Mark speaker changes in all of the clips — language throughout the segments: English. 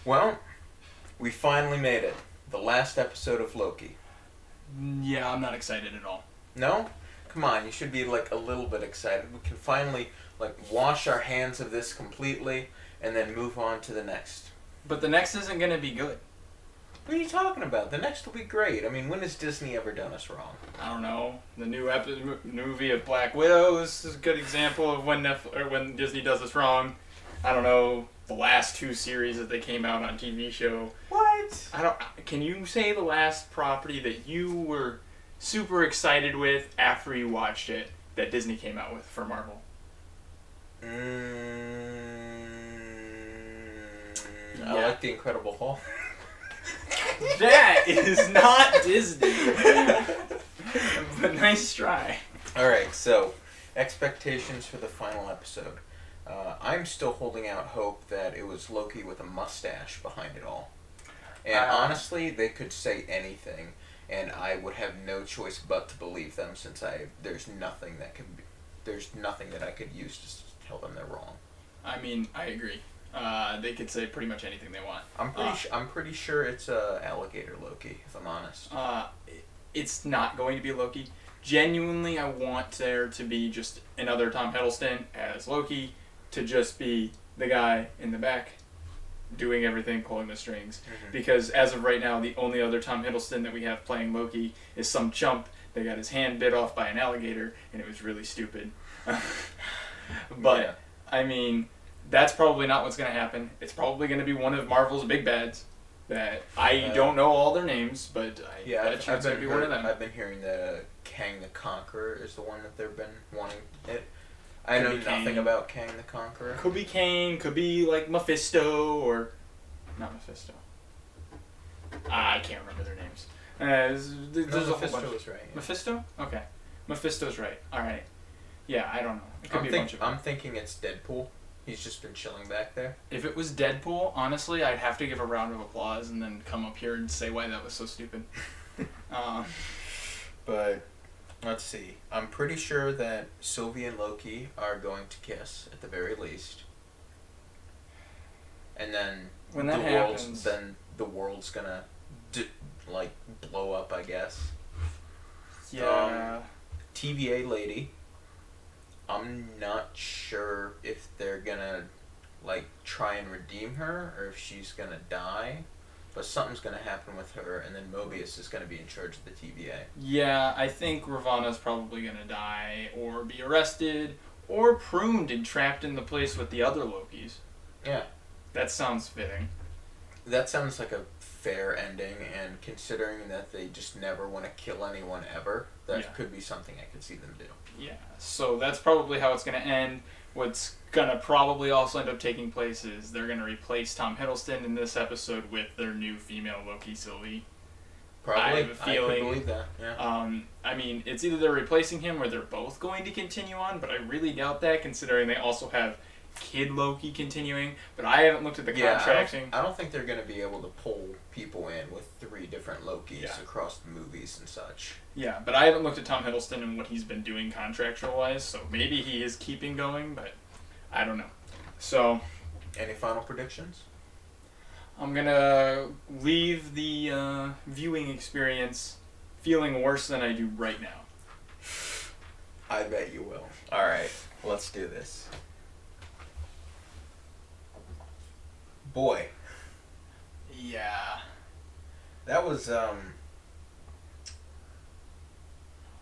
Speaker 1: Well, we finally made it. The last episode of Loki.
Speaker 2: Yeah, I'm not excited at all.
Speaker 1: No? Come on, you should be like a little bit excited. We can finally like wash our hands of this completely and then move on to the next.
Speaker 2: But the next isn't going to be good.
Speaker 1: What are you talking about? The next will be great. I mean, when has Disney ever done us wrong?
Speaker 2: I don't know. The new movie of Black Widow is a good example of when Disney does us wrong. I don't know. The last two series that they came out on TV show.
Speaker 1: What?
Speaker 2: I don't. Can you say the last property that you were super excited with after you watched it that Disney came out with for Marvel?
Speaker 1: I like The Incredible Hulk.
Speaker 2: That is not Disney. But nice try.
Speaker 1: Alright, so expectations for the final episode. I'm still holding out hope that it was Loki with a mustache behind it all. And honestly, they could say anything, and I would have no choice but to believe them, since there's nothing that I could use to tell them they're wrong.
Speaker 2: I mean, I agree. They could say pretty much anything they want.
Speaker 1: I'm pretty sure it's alligator Loki, if I'm honest.
Speaker 2: It's not going to be Loki. Genuinely, I want there to be just another Tom Hiddleston as Loki, to just be the guy in the back doing everything, pulling the strings. Mm-hmm. Because as of right now, the only other Tom Hiddleston that we have playing Loki is some chump that got his hand bit off by an alligator, and it was really stupid. But, yeah. I mean, that's probably not what's going to happen. It's probably going to be one of Marvel's big bads that I don't know all their names, but it's going to be one of them.
Speaker 1: I've been hearing that Kang the Conqueror is the one that they've been wanting it. I know nothing about Kang the Conqueror.
Speaker 2: Could be Kang, could be like Mephisto, or not Mephisto. I can't remember their names. There's a whole bunch.
Speaker 1: Mephisto is right. Yeah.
Speaker 2: Mephisto? Okay. Mephisto's right. Alright. Yeah, I don't know. It could be a bunch of
Speaker 1: I'm thinking it's Deadpool. He's just been chilling back there.
Speaker 2: If it was Deadpool, honestly, I'd have to give a round of applause and then come up here and say why that was so stupid.
Speaker 1: But let's see. I'm pretty sure that Sylvie and Loki are going to kiss at the very least. And then
Speaker 2: when that happens,
Speaker 1: the world's gonna blow up, I guess.
Speaker 2: Yeah.
Speaker 1: TVA lady. I'm not sure if they're gonna try and redeem her or if she's gonna die. But something's going to happen with her, and then Mobius is going to be in charge of the TVA.
Speaker 2: Yeah, I think Ravana's probably going to die, or be arrested, or pruned and trapped in the place with the other Lokis.
Speaker 1: Yeah.
Speaker 2: That sounds fitting.
Speaker 1: That sounds like a fair ending, and considering that they just never want to kill anyone ever, that could be something I could see them do.
Speaker 2: Yeah, so that's probably how it's going to end. What's going to probably also end up taking place is they're going to replace Tom Hiddleston in this episode with their new female Loki, Sylvie.
Speaker 1: Probably.
Speaker 2: I have a feeling.
Speaker 1: I could believe that, yeah.
Speaker 2: I mean, it's either they're replacing him or they're both going to continue on, but I really doubt that, considering they also have Kid Loki continuing. But I haven't looked at the contracting.
Speaker 1: I don't think they're going to be able to pull people in with 3 different Lokis across the movies and such.
Speaker 2: Yeah, but I haven't looked at Tom Hiddleston and what he's been doing contractual-wise, so maybe he is keeping going, but I don't know. So,
Speaker 1: any final predictions?
Speaker 2: I'm going to leave the viewing experience feeling worse than I do right now.
Speaker 1: I bet you will. Alright, let's do this. Boy.
Speaker 2: Yeah.
Speaker 1: That was,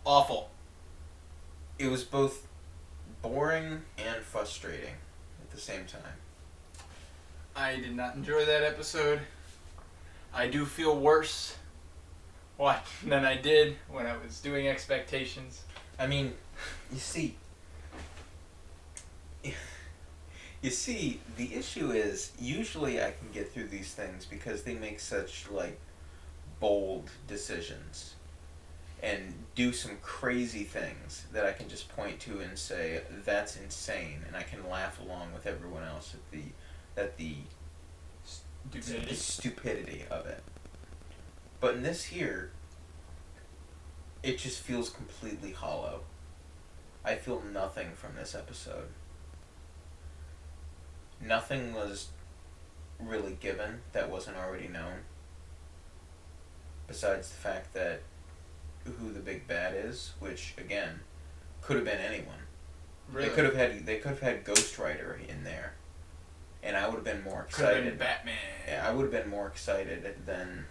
Speaker 2: awful.
Speaker 1: It was both boring and frustrating at the same time.
Speaker 2: I did not enjoy that episode. I do feel worse than I did when I was doing expectations.
Speaker 1: I mean, you see, the issue is, usually I can get through these things because they make such, bold decisions and do some crazy things that I can just point to and say, that's insane, and I can laugh along with everyone else at the stupidity of it. But in this here, it just feels completely hollow. I feel nothing from this episode. Nothing was really given that wasn't already known? Besides the fact that who the big bad is, which again could have been anyone.
Speaker 2: Really?
Speaker 1: They could have had Ghost Rider in there, and I would have been more
Speaker 2: Could have
Speaker 1: excited.
Speaker 2: been Batman.
Speaker 1: Yeah, I would have been more excited than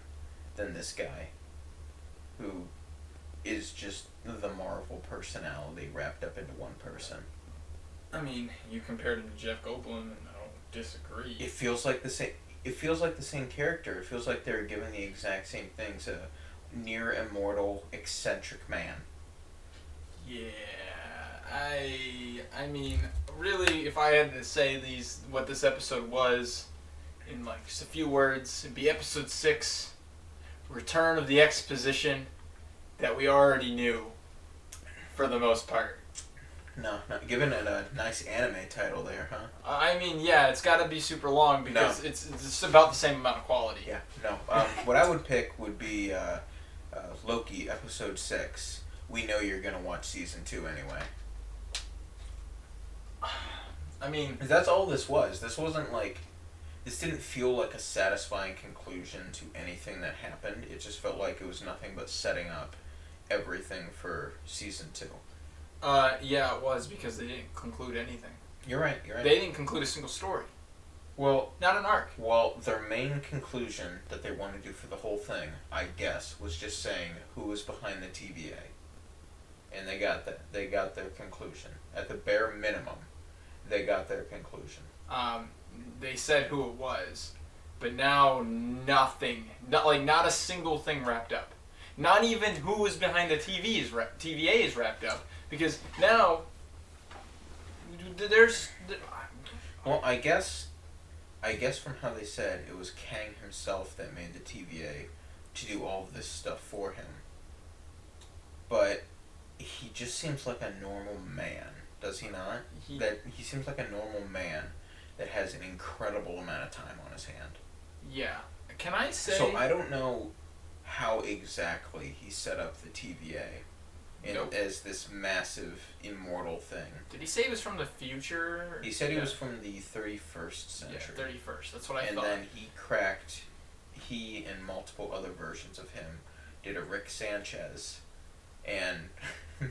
Speaker 1: this guy, who is just the Marvel personality wrapped up into one person.
Speaker 2: I mean, you compared him to Jeff Goldblum, and I don't disagree.
Speaker 1: It feels like the same. It feels like the same character. It feels like they're given the exact same things. A near immortal, eccentric man.
Speaker 2: Yeah, I mean, really, if I had to say what this episode was, in like just a few words, it'd be episode 6, Return of the Exposition, that we already knew, for the most part.
Speaker 1: No, giving it a nice anime title there, huh?
Speaker 2: I mean, yeah, it's got to be super long because it's about the same amount of quality.
Speaker 1: Yeah, no. What I would pick would be Loki episode 6. We know you're gonna watch season 2 anyway.
Speaker 2: I mean,
Speaker 1: that's all this was. This wasn't like. This didn't feel like a satisfying conclusion to anything that happened. It just felt like it was nothing but setting up everything for season 2.
Speaker 2: Yeah, it was, because they didn't conclude anything.
Speaker 1: You're right.
Speaker 2: They didn't conclude a single story.
Speaker 1: Well,
Speaker 2: not an arc.
Speaker 1: Well, their main conclusion that they wanted to do for the whole thing, I guess, was just saying who was behind the TVA. And they got that. They got their conclusion. At the bare minimum, they got their conclusion.
Speaker 2: They said who it was, but now nothing. Not a single thing wrapped up. Not even who was behind the TVA is wrapped up. Because now, there's...
Speaker 1: Well, I guess from how they said, it was Kang himself that made the TVA to do all of this stuff for him. But he just seems like a normal man, does he not? He seems like a normal man that has an incredible amount of time on his hand.
Speaker 2: Yeah. Can I say...
Speaker 1: So I don't know how exactly he set up the TVA as this massive, immortal thing.
Speaker 2: Did he say he was from the future?
Speaker 1: He said he was from the 31st century.
Speaker 2: Yeah, 31st. That's what I thought.
Speaker 1: And then he and multiple other versions of him did a Rick Sanchez and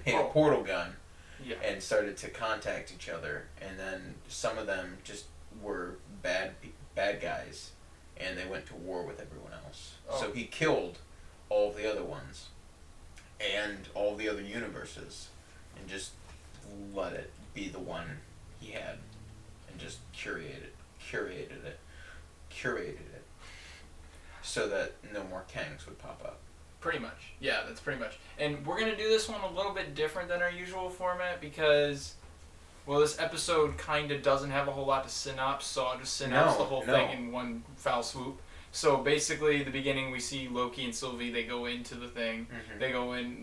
Speaker 1: made a portal gun and started to contact each other. And then some of them just were bad guys, and they went to war with everyone else. Oh. So he killed all of the other ones and all the other universes, and just let it be the one he had, and just curated it, so that no more Kangs would pop up.
Speaker 2: Pretty much, yeah, that's pretty much. And we're gonna do this one a little bit different than our usual format because, well, this episode kind of doesn't have a whole lot to synopsis, so I'll just synopsis the whole thing in one foul swoop. So basically, the beginning we see Loki and Sylvie. They go into the thing. Mm-hmm.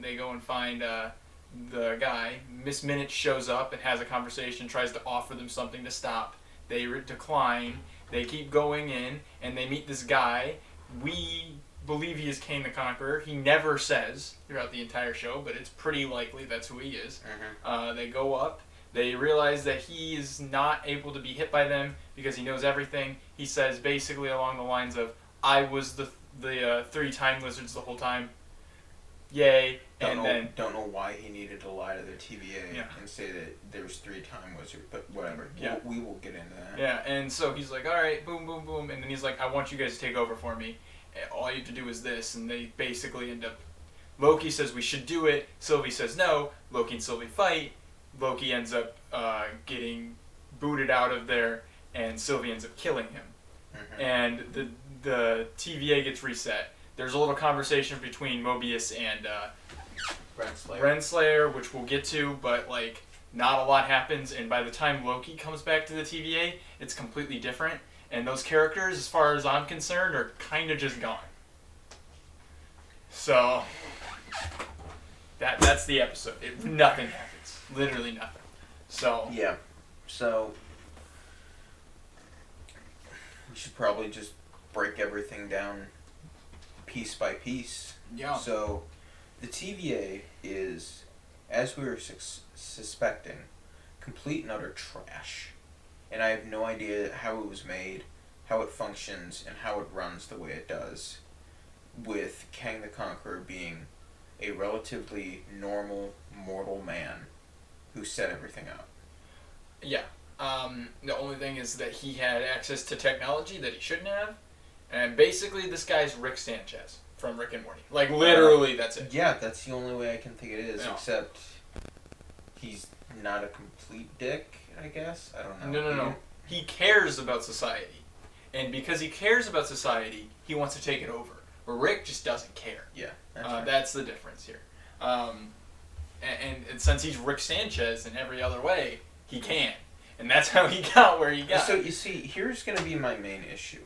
Speaker 2: They go and find the guy. Miss Minute shows up and has a conversation. Tries to offer them something to stop. They decline. They keep going in, and they meet this guy. We believe he is Kang the Conqueror. He never says throughout the entire show, but it's pretty likely that's who he is. Mm-hmm. They go up. They realize that he is not able to be hit by them because he knows everything. He says basically along the lines of, "I was the 3 time lizards the whole time. Yay!"
Speaker 1: Don't know why he needed to lie to the TVA and say that there's 3 time lizards, but whatever. Yeah. We will get into that.
Speaker 2: Yeah, and so he's like, "All right, boom, boom, boom," and then he's like, "I want you guys to take over for me. All you have to do is this," and they basically end up. Loki says we should do it. Sylvie says no. Loki and Sylvie fight. Loki ends up getting booted out of there, and Sylvie ends up killing him. Mm-hmm. And the TVA gets reset. There's a little conversation between Mobius and Renslayer, which we'll get to, but not a lot happens. And by the time Loki comes back to the TVA, it's completely different. And those characters, as far as I'm concerned, are kind of just gone. So that's the episode. Nothing happens. Literally nothing. So
Speaker 1: yeah. So we should probably just break everything down piece by piece.
Speaker 2: Yeah.
Speaker 1: So the TVA is, as we were suspecting, complete and utter trash. And I have no idea how it was made. how it functions and how it runs the way it does, with Kang the Conqueror being a relatively normal, mortal man who set everything up.
Speaker 2: Yeah. The only thing is that he had access to technology that he shouldn't have, and basically this guy's Rick Sanchez from Rick and Morty. Like literally, that's it.
Speaker 1: Yeah, that's the only way I can think it is.
Speaker 2: No.
Speaker 1: Except he's not a complete dick, I guess. I don't know.
Speaker 2: No. He cares about society, and because he cares about society, he wants to take it over. Where Rick just doesn't care.
Speaker 1: Yeah,
Speaker 2: that's the difference here. And since he's Rick Sanchez in every other way, he can. And that's how he got where he got.
Speaker 1: So, you see, here's going to be my main issue.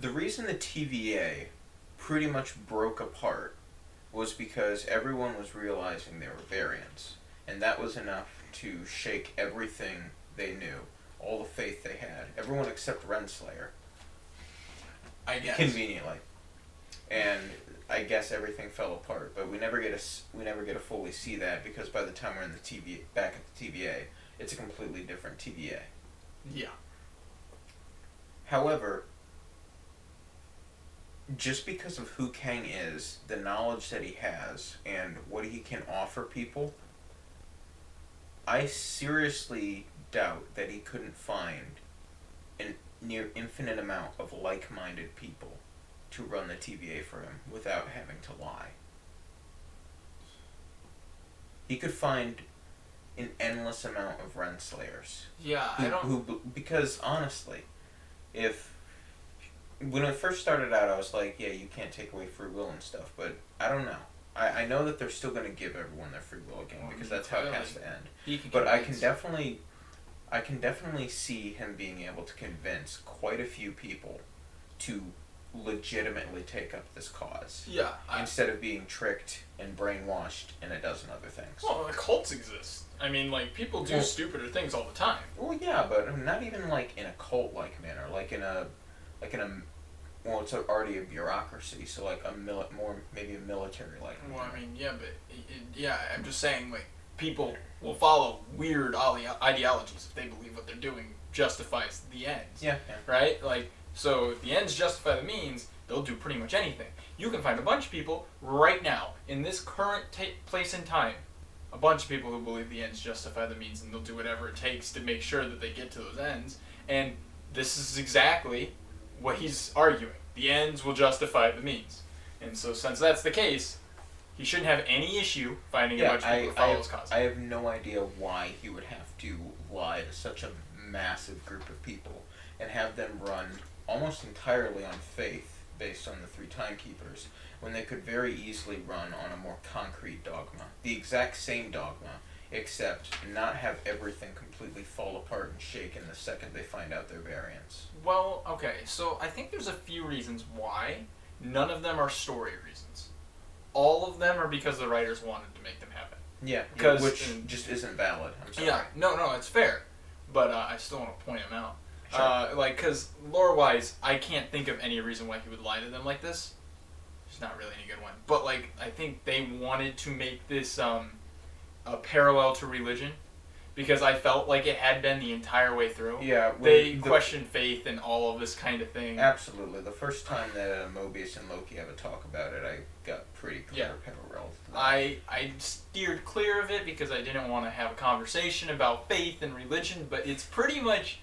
Speaker 1: The reason the TVA pretty much broke apart was because everyone was realizing there were variants. And that was enough to shake everything they knew, all the faith they had. Everyone except Renslayer.
Speaker 2: I guess.
Speaker 1: Conveniently. And I guess everything fell apart, but we never get to fully see that because by the time we're in the TVA, back at the TVA, it's a completely different TVA.
Speaker 2: Yeah.
Speaker 1: However, just because of who Kang is, the knowledge that he has, and what he can offer people, I seriously doubt that he couldn't find a near infinite amount of like-minded people to run the TVA for him without having to lie. He could find an endless amount of Renslayers.
Speaker 2: Yeah,
Speaker 1: Because honestly, when I first started out, I was like, yeah, you can't take away free will and stuff, but I don't know. I know that they're still going to give everyone their free will again because that's how it has to end. But I can definitely see him being able to convince quite a few people to legitimately take up this cause.
Speaker 2: Yeah.
Speaker 1: Instead of being tricked and brainwashed and a dozen other things.
Speaker 2: Well, the cults exist. I mean, like, people do stupider things all the time.
Speaker 1: Well, yeah, but not even like in a cult-like manner. Well, it's already a bureaucracy, so like maybe a military-like manner.
Speaker 2: Well, I mean, yeah, but I'm just saying, like, people will follow weird ideologies if they believe what they're doing justifies the ends.
Speaker 1: Yeah.
Speaker 2: Right? Like, so if the ends justify the means, they'll do pretty much anything. You can find a bunch of people right now, in this current place and time, a bunch of people who believe the ends justify the means, and they'll do whatever it takes to make sure that they get to those ends. And this is exactly what he's arguing. The ends will justify the means. And so since that's the case, he shouldn't have any issue finding a bunch of people to follow his cause.
Speaker 1: I have no idea why he would have to lie to such a massive group of people and have them run almost entirely on faith based on the three timekeepers when they could very easily run on a more concrete dogma. The exact same dogma, except not have everything completely fall apart and shake in the second they find out their variants.
Speaker 2: Well, okay, so I think there's a few reasons why. None of them are story reasons. All of them are because the writers wanted to make them happen.
Speaker 1: Yeah, which just isn't valid. I'm sorry.
Speaker 2: Yeah, no, it's fair. But I still want to point them out.
Speaker 1: Sure.
Speaker 2: Because lore-wise, I can't think of any reason why he would lie to them like this. There's not really any good one. But, like, I think they wanted to make this a parallel to religion. Because I felt like it had been the entire way through.
Speaker 1: Yeah.
Speaker 2: They questioned faith and all of this kind of thing.
Speaker 1: Absolutely. The first time that Mobius and Loki have a talk about it, I got pretty clear parallel to that.
Speaker 2: I steered clear of it because I didn't want to have a conversation about faith and religion, but it's pretty much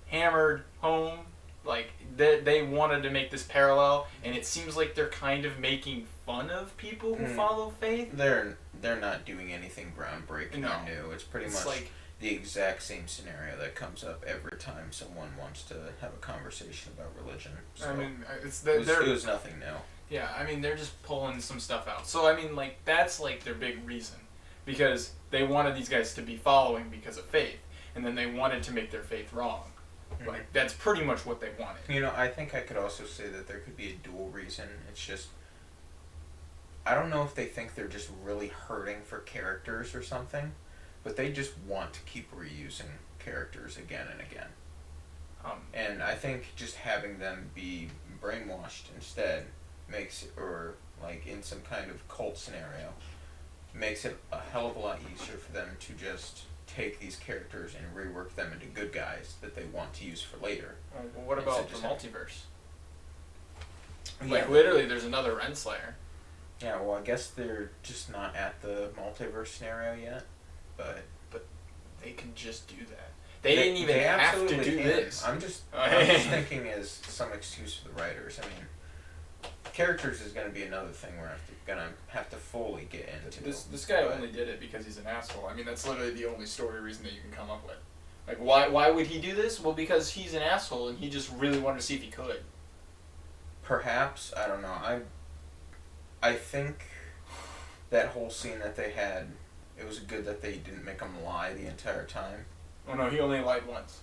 Speaker 2: hammered home. Like, they wanted to make this parallel, and it seems like they're kind of making fun of people who follow faith.
Speaker 1: They're not doing anything groundbreaking or new. It's pretty much like the exact same scenario that comes up every time someone wants to have a conversation about religion. So
Speaker 2: I mean,
Speaker 1: it was nothing new.
Speaker 2: Yeah, I mean, they're just pulling some stuff out. So, I mean, like, that's, like, their big reason. Because they wanted these guys to be following because of faith. And then they wanted to make their faith wrong. Like, that's pretty much what they wanted.
Speaker 1: You know, I think I could also say that there could be a dual reason. It's just, I don't know if they think they're just really hurting for characters or something, but they just want to keep reusing characters again and again. And I think just having them be brainwashed instead makes it, or like in some kind of cult scenario, makes it a hell of a lot easier for them to just take these characters and rework them into good guys that they want to use for later.
Speaker 2: Well, what about the
Speaker 1: Instead of
Speaker 2: multiverse?
Speaker 1: Yeah.
Speaker 2: Like, literally, there's another Renslayer.
Speaker 1: Yeah, well, I guess they're just not at the multiverse scenario yet, but
Speaker 2: They can just do that. They didn't even have to do this.
Speaker 1: I'm just thinking as some excuse for the writers. I mean, characters is going to be another thing we're gonna have to fully get into.
Speaker 2: This guy only did it because he's an asshole. I mean, that's literally the only story reason that you can come up with. Like, why would he do this? Well, because he's an asshole and he just really wanted to see if he could.
Speaker 1: Perhaps, I don't know. I think that whole scene that they had, it was good that they didn't make him lie the entire time.
Speaker 2: Oh no, he only lied once.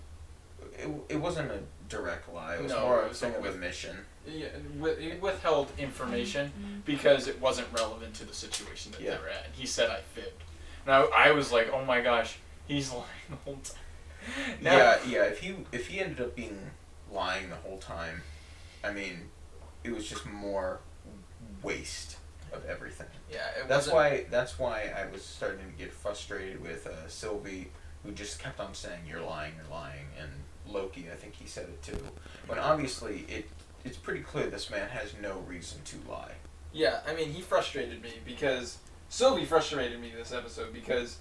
Speaker 1: It wasn't a direct lie. It was
Speaker 2: No,
Speaker 1: more
Speaker 2: it
Speaker 1: a
Speaker 2: was
Speaker 1: thing of
Speaker 2: with-
Speaker 1: a mission.
Speaker 2: Yeah, he withheld information because it wasn't relevant to the situation that
Speaker 1: Yeah.
Speaker 2: they were at. He said I fibbed. Now I was like, oh my gosh, he's lying the whole time. Now,
Speaker 1: Yeah. If he ended up being lying the whole time, I mean, it was just more waste of everything.
Speaker 2: Yeah,
Speaker 1: That's why I was starting to get frustrated with Sylvie, who just kept on saying you're lying, and Loki, I think he said it too. When obviously it's pretty clear this man has no reason to lie.
Speaker 2: Yeah, I mean, he frustrated me because Sylvie frustrated me this episode because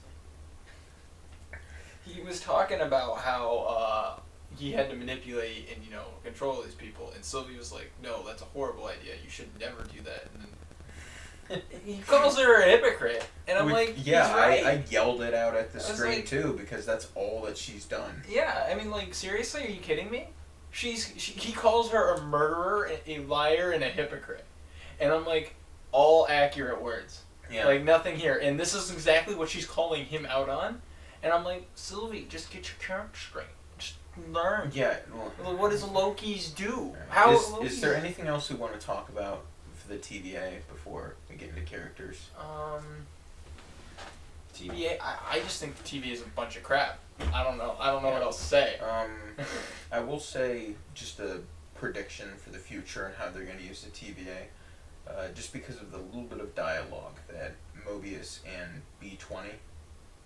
Speaker 2: he was talking about how he had to manipulate and control these people, and Sylvie was like, "No, that's a horrible idea. You should never do that." And then he calls her a hypocrite, and I'm like,
Speaker 1: yeah,
Speaker 2: he's right.
Speaker 1: I yelled it out at the
Speaker 2: I was
Speaker 1: screen
Speaker 2: like-
Speaker 1: too because that's all that she's done.
Speaker 2: Yeah, I mean, like, seriously, are you kidding me? He calls her a murderer, a liar, and a hypocrite, and I'm like, all accurate words.
Speaker 1: Yeah.
Speaker 2: Like, nothing here, and this is exactly what she's calling him out on, and I'm like, Sylvie, just get your character straight. Just learn.
Speaker 1: Yeah.
Speaker 2: Well, what does Loki's do?
Speaker 1: Is there anything else we want to talk about for the TVA before we get into characters?
Speaker 2: TVA. I just think the TVA is a bunch of crap. I don't know what else to say.
Speaker 1: I will say just a prediction for the future and how they're going to use the TVA. Just because of the little bit of dialogue that Mobius and B20,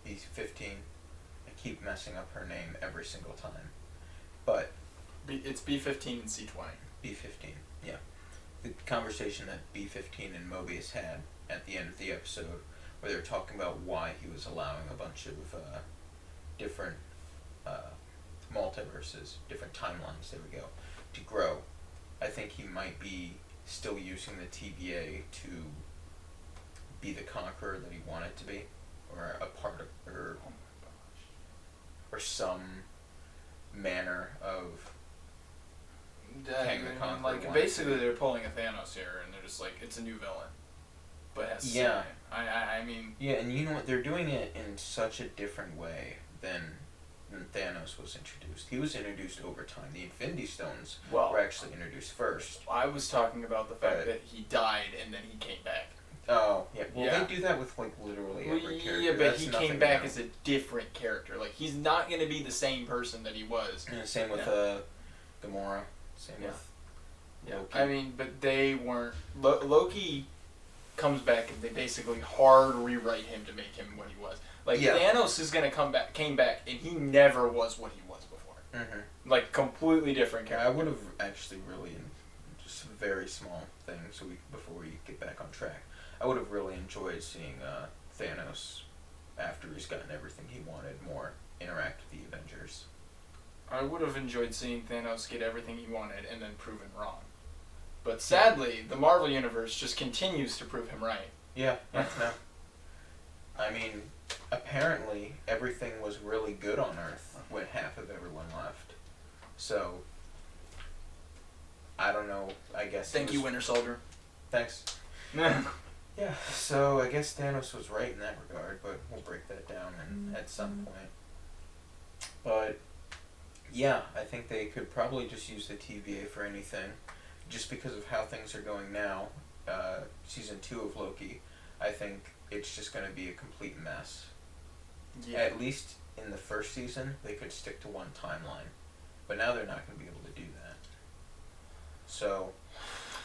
Speaker 1: B15, I keep messing up her name every single time. But
Speaker 2: It's B15 and C20.
Speaker 1: B15, yeah. The conversation that B15 and Mobius had at the end of the episode, where they were talking about why he was allowing a bunch of different multiverses, different timelines, there we go, to grow. I think he might be still using the TVA to be the conqueror that he wanted to be, or a part of, or some manner of Kang the Conqueror
Speaker 2: Like,
Speaker 1: wanted
Speaker 2: basically,
Speaker 1: to.
Speaker 2: they're pulling a Thanos here, and they're just like, it's a new villain. But it has to
Speaker 1: Yeah.
Speaker 2: say, I mean...
Speaker 1: Yeah, and you know what? They're doing it in such a different way than Thanos was introduced. He was introduced over time. The Infinity Stones
Speaker 2: Well,
Speaker 1: were actually introduced first.
Speaker 2: I was talking about the fact
Speaker 1: But-
Speaker 2: that he died, and then he came back.
Speaker 1: Oh, yeah. Well,
Speaker 2: Yeah.
Speaker 1: they do that with, like, literally every character.
Speaker 2: Yeah, but
Speaker 1: That's
Speaker 2: he
Speaker 1: nothing
Speaker 2: came back
Speaker 1: new.
Speaker 2: as a different character. Like, he's not going to be the same person that he was.
Speaker 1: And same with Gamora. Same
Speaker 2: Yeah.
Speaker 1: with
Speaker 2: Yeah,
Speaker 1: Loki.
Speaker 2: I mean, but they weren't... Loki comes back, and they basically hard rewrite him to make him what he was. Like,
Speaker 1: Yeah.
Speaker 2: Thanos is going to came back, and he never was what he was before.
Speaker 1: Mm-hmm.
Speaker 2: Like, completely different
Speaker 1: Yeah, I
Speaker 2: character.
Speaker 1: would have actually really, just a very small thing, before we get back on track, I would have really enjoyed seeing Thanos, after he's gotten everything he wanted, more interact with the Avengers.
Speaker 2: I would have enjoyed seeing Thanos get everything he wanted and then proven wrong. But sadly, the Marvel Universe just continues to prove him right.
Speaker 1: Yeah, no. I mean, apparently everything was really good on Earth when half of everyone left. So, I don't know, I guess...
Speaker 2: Thank you, Winter Soldier.
Speaker 1: Thanks. Yeah, so I guess Thanos was right in that regard, but we'll break that down at some point. But, yeah, I think they could probably just use the TVA for anything, just because of how things are going now. Season 2 of Loki, I think it's just going to be a complete mess.
Speaker 2: Yeah.
Speaker 1: At least in the first season, they could stick to one timeline, but now they're not going to be able to do that. So,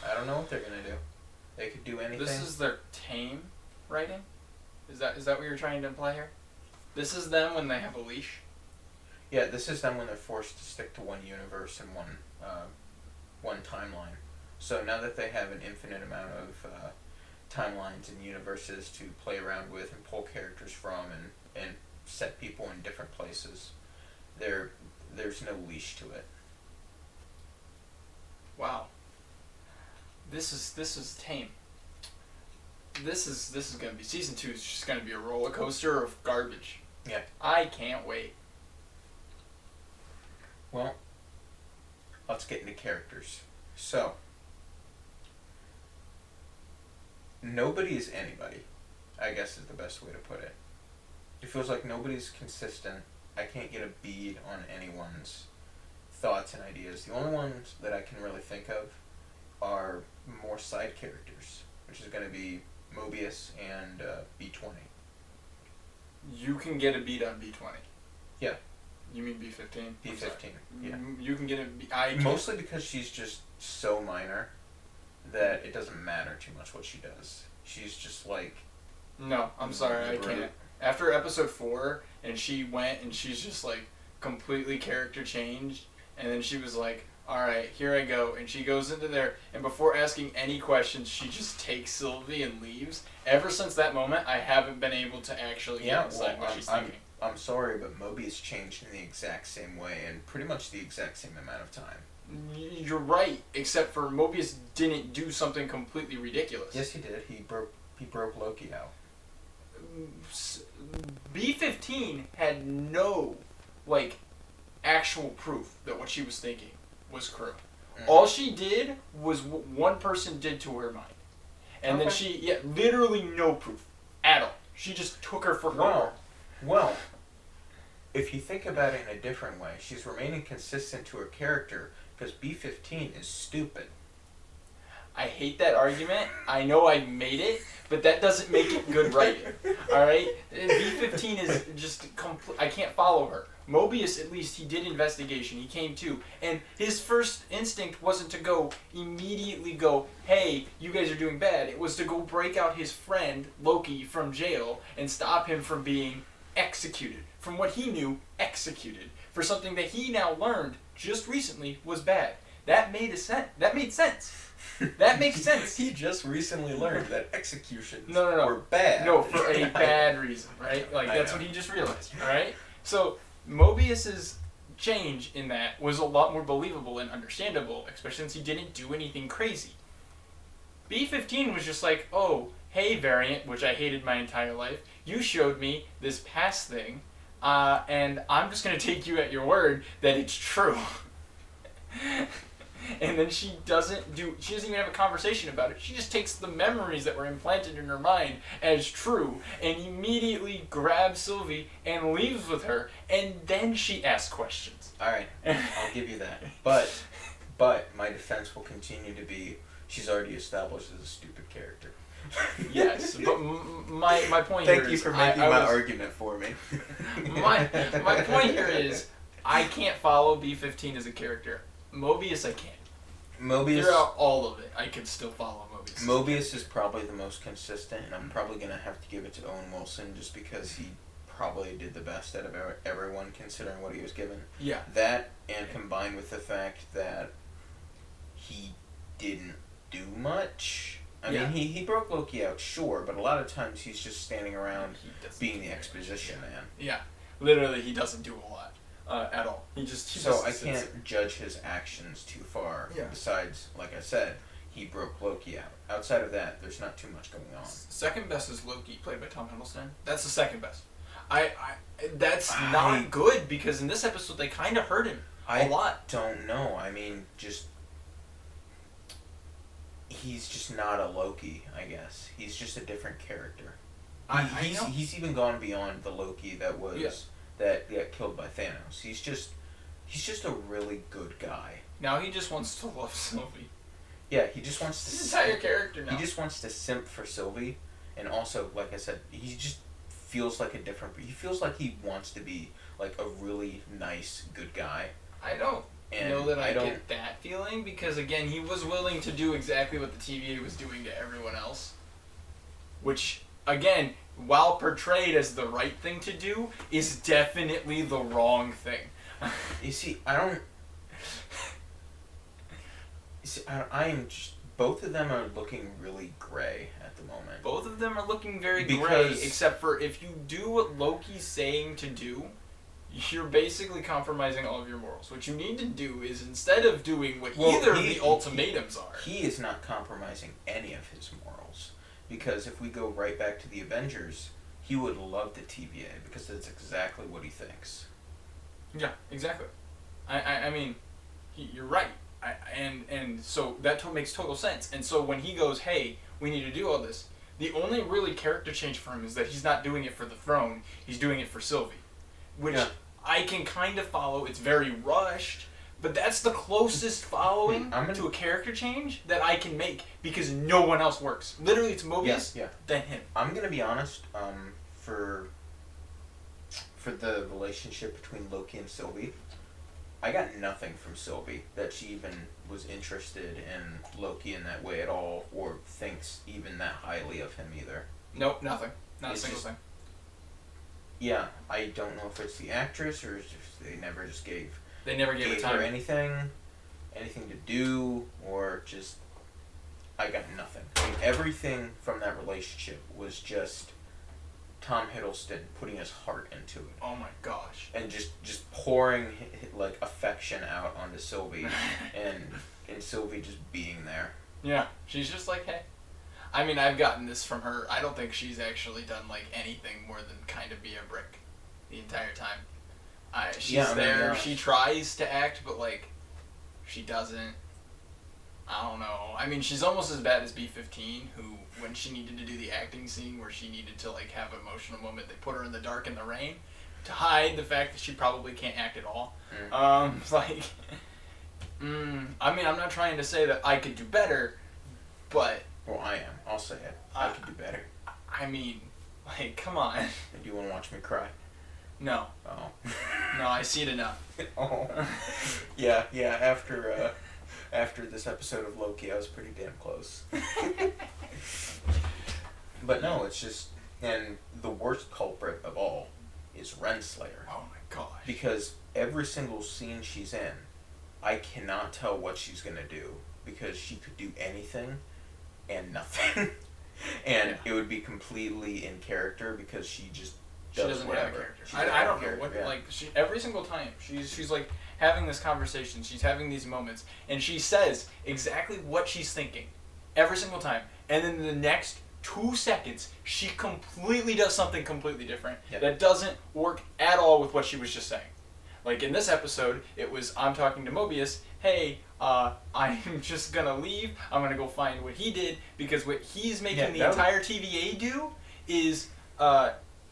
Speaker 1: I don't know what they're going to do. They could do anything.
Speaker 2: This is their tame writing? Is that what you're trying to imply here? This is them when they have a leash.
Speaker 1: Yeah, this is them when they're forced to stick to one universe and one timeline. So now that they have an infinite amount of timelines and universes to play around with and pull characters from and set people in different places, there's no leash to it.
Speaker 2: Wow. This is tame. This is gonna be season 2 is just gonna be a roller coaster of garbage.
Speaker 1: Yeah.
Speaker 2: I can't wait.
Speaker 1: Well, let's get into characters. So, nobody is anybody, I guess is the best way to put it. It feels like nobody's consistent. I can't get a bead on anyone's thoughts and ideas. The only ones that I can really think of are more side characters, which is going to be Mobius and B20.
Speaker 2: You can get a beat on B20.
Speaker 1: Yeah.
Speaker 2: You mean B15?
Speaker 1: B15, yeah.
Speaker 2: You can get
Speaker 1: Mostly because she's just so minor that it doesn't matter too much what she does. She's just like...
Speaker 2: No, I'm sorry, I can't. After episode 4, and she went and she's just like completely character changed, and then she was like, alright, here I go, and she goes into there, and before asking any questions, she just takes Sylvie and leaves. Ever since that moment, I haven't been able to actually get inside what she's thinking.
Speaker 1: I'm sorry, but Mobius changed in the exact same way, and pretty much the exact same amount of time.
Speaker 2: You're right, except for Mobius didn't do something completely ridiculous.
Speaker 1: Yes, he did. He broke Loki out.
Speaker 2: B15 had no, actual proof that what she was thinking was true. All she did was what one person did to her mind. And then literally no proof at all. She just took her for her word.
Speaker 1: Well, if you think about it in a different way, she's remaining consistent to her character because B15 is stupid.
Speaker 2: I hate that argument. I know I made it, but that doesn't make it good writing. Alright? B15 is just I can't follow her. Mobius, at least, he did investigation. He came to. And his first instinct wasn't to immediately go, hey, you guys are doing bad. It was to go break out his friend, Loki, from jail and stop him from being executed. From what he knew, executed. For something that he now learned just recently was bad. That made sense. That makes sense.
Speaker 1: He just recently learned that executions
Speaker 2: No.
Speaker 1: were bad.
Speaker 2: No, for a bad reason, right? That's what he just realized, alright? So, Mobius's change in that was a lot more believable and understandable, especially since he didn't do anything crazy. B15 was just like, oh, hey, Variant, which I hated my entire life, you showed me this past thing, and I'm just going to take you at your word that it's true. And then she doesn't even have a conversation about it. She just takes the memories that were implanted in her mind as true and immediately grabs Sylvie and leaves with her, and then she asks questions.
Speaker 1: Alright, I'll give you that. But my defense will continue to be she's already established as a stupid character.
Speaker 2: Yes, but my point
Speaker 1: here is...
Speaker 2: Thank
Speaker 1: you for making my argument for me.
Speaker 2: my point here is I can't follow B15 as a character. Mobius I can. Throughout all of it, I can still follow Mobius.
Speaker 1: Mobius is probably the most consistent, and I'm probably going to have to give it to Owen Wilson just because he probably did the best out of everyone considering what he was given.
Speaker 2: Yeah.
Speaker 1: That, and combined with the fact that he didn't do much. I mean, he broke Loki out, sure, but a lot of times he's just standing around being the exposition man.
Speaker 2: Yeah. Literally, he doesn't do a lot. At all.
Speaker 1: I can't judge his actions too far. Yeah. Besides, like I said, he broke Loki out. Outside of that, there's not too much going on.
Speaker 2: Second best is Loki, played by Tom Hiddleston. That's the second best. That's not good because in this episode they kind of hurt him a lot.
Speaker 1: I don't know. I mean, he's just not a Loki, I guess. He's just a different character. He's even gone beyond the Loki that was... Yeah. That got killed by Thanos. He's just a really good guy.
Speaker 2: Now he just wants to love Sylvie.
Speaker 1: Yeah, he just wants to...
Speaker 2: His entire character now.
Speaker 1: He just wants to simp for Sylvie, and also, like I said, he just feels like a different... He feels like he wants to be, like, a really nice, good guy.
Speaker 2: I don't know that I get that feeling, because, again, he was willing to do exactly what the TVA was doing to everyone else. Which, again... while portrayed as the right thing to do, is definitely the wrong thing.
Speaker 1: You see, I don't. You see, I am just. Both of them are looking really gray at the moment.
Speaker 2: Both of them are looking very
Speaker 1: Because-
Speaker 2: gray, except for if you do what Loki's saying to do, you're basically compromising all of your morals. What you need to do is, instead of doing what either of the ultimatums are...
Speaker 1: He is not compromising any of his morals. Because if we go right back to the Avengers, he would love the TVA, because that's exactly what he thinks.
Speaker 2: Yeah, exactly. I mean, you're right. And so that makes total sense. And so when he goes, hey, we need to do all this, the only really character change for him is that he's not doing it for the throne, he's doing it for Sylvie. Which I can kind of follow. It's very rushed, but that's the closest following to a character change that I can make, because no one else works. Literally, it's Mobius, then him.
Speaker 1: I'm going to be honest, for the relationship between Loki and Sylvie, I got nothing from Sylvie that she even was interested in Loki in that way at all, or thinks even that highly of him either.
Speaker 2: Nope, nothing. Not a single thing.
Speaker 1: Yeah, I don't know if it's the actress or if they never just gave
Speaker 2: her time
Speaker 1: or anything to do, or just I got nothing. I mean, everything from that relationship was just Tom Hiddleston putting his heart into it.
Speaker 2: Oh my gosh.
Speaker 1: And just pouring like affection out onto Sylvie, and Sylvie just being there.
Speaker 2: Yeah, she's just like, hey. I mean, I've gotten this from her. I don't think she's actually done like anything more than kind of be a brick the entire time. She's there. She tries to act, but like, she doesn't. I don't know. I mean, she's almost as bad as B-15, who, when she needed to do the acting scene where she needed to like have an emotional moment, they put her in the dark in the rain to hide the fact that she probably can't act at all. I mean, I'm not trying to say that I could do better, but.
Speaker 1: Well, I am. I'll say it. I could do better.
Speaker 2: I mean, like, come on.
Speaker 1: Do you want to watch me cry?
Speaker 2: No.
Speaker 1: Oh.
Speaker 2: No, I see it enough.
Speaker 1: Oh. Yeah. After this episode of Loki, I was pretty damn close. But no, it's just, and the worst culprit of all is Renslayer.
Speaker 2: Oh my gosh.
Speaker 1: Because every single scene she's in, I cannot tell what she's gonna do, because she could do anything and nothing. And it would be completely in character, because she just does whatever.
Speaker 2: Have a character. I don't know what, like, every single time she's like having this conversation, she's having these moments, and she says exactly what she's thinking every single time, and then the next 2 seconds she completely does something completely different that doesn't work at all with what she was just saying. Like in this episode, it was, I'm talking to Mobius, hey, I'm just gonna leave, I'm gonna go find what he did, because what he's making the entire TVA do is,